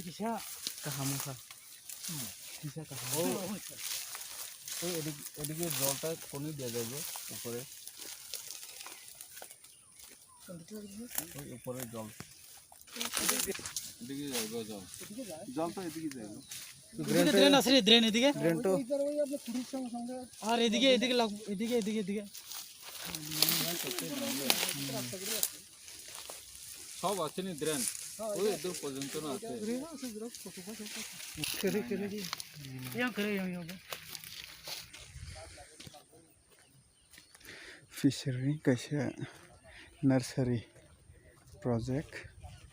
kisah কাহামুখা kisah kaham. ওই এদিকে জলটা কোনি দেওয়া যাবে উপরে ওই উপরে জল এদিকে যাবে জল তো এদিকে যাবে ড্রেন আছে রে ড্রেন এদিকে ড্রেন তো আর এদিকে এদিকে এদিকে এদিকে এদিকে সব আছে নি ড্রেন ওই দূর পর্যন্ত না আছে Fishery kaisa nursery project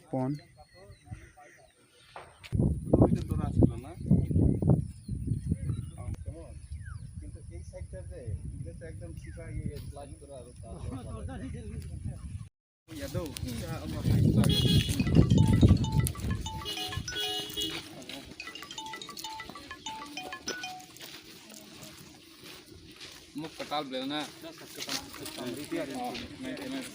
pond ওইটা দূর আসছিল না কিন্তু এই সাইডটাতে এটা তো একদম সিধা ইয়ে স্লাইড করা আর ইয়াদও मुख कटाल ब्ले ना मेंटेनेंस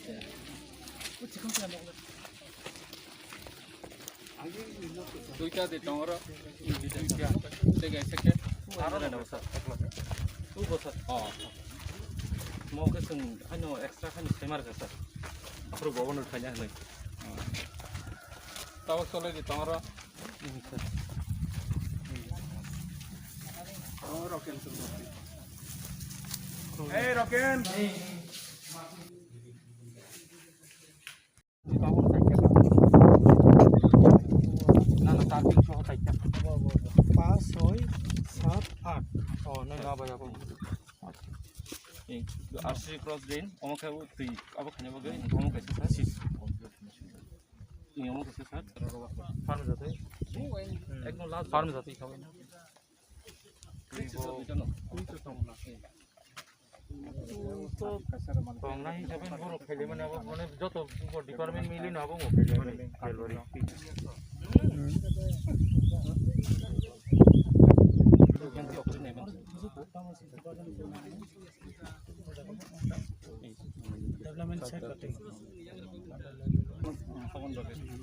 তুই কা দে তোমার ঠিক আছে কে আর না বসা তুই বসা মকে সং হানো এক্সট্রা খানি সেমার কা স্যার আপরো গভর্নর খাইনা হলাই তাও চলে দি তোমার স্যার और रॉकेल ए रॉकेल ना ना तार पिंचो होता है क्या 5 6 7 8 ओ नहीं ना भाई अपन आरसी क्रॉस ड्रेन ओमका वो तुई अब खाने बगे ओमका से सर सिस ये ओमका से सर फार्म जाते एकदम लास्ट फार्म जाते खावे ना Pengenai siapa yang buruk film mana apa mana jatuh departemen milih apa mau film kalori. Ganti opsi nih bang. development check करते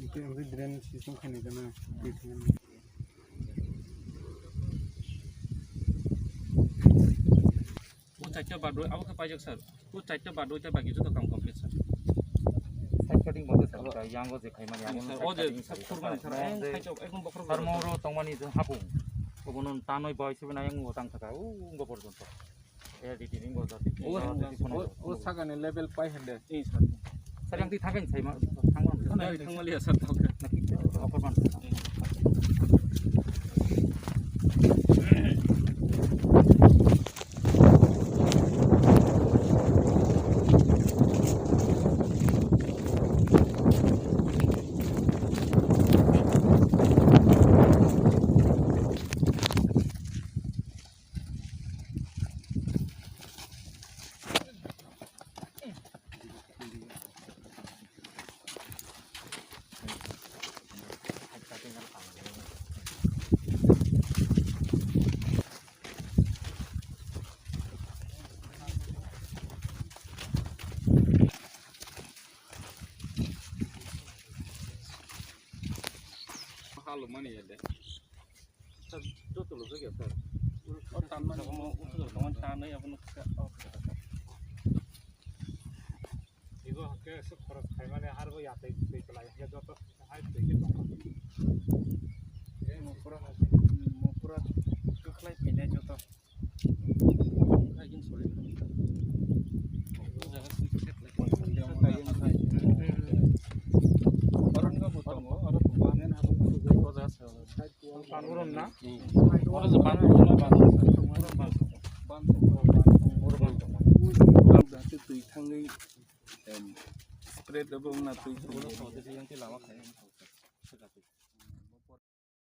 itu drain system kan itu na Caca badoi, apa kepajak sir? Caca badoi itu bagi itu kam komplit sir. Side cutting bagus sir. Yang go jekai mani yang Oh jadi kurban sir. Caca, ekon bakar. Farmoro tongmani itu hapung. Kemudian tanoi boy sebenarnya yang ngutang taka, nggak porjonto. di tiring go jadi. Oh sagan level 500. Iya sir. Sir yang dithakan saya mah tangman. Tangmal lihat sir tahu kan. Offer man. Halo mana ya deh? Sir, itu tuh loh sih sir. Oh tanman mau usul tangan tanah ya penuh ke. Ibu ke sekolah kayak mana harus ya teh pelai ya jatuh harus teh gitu. Mau pura keklai pindah jatuh. Kayak sulit. Jangan sedikit lagi. Orang nggak butuh orang pembangunan harus Pangurum na? Orang Jepang berarti tuh tangi spread apa mana tuh yang lama kayak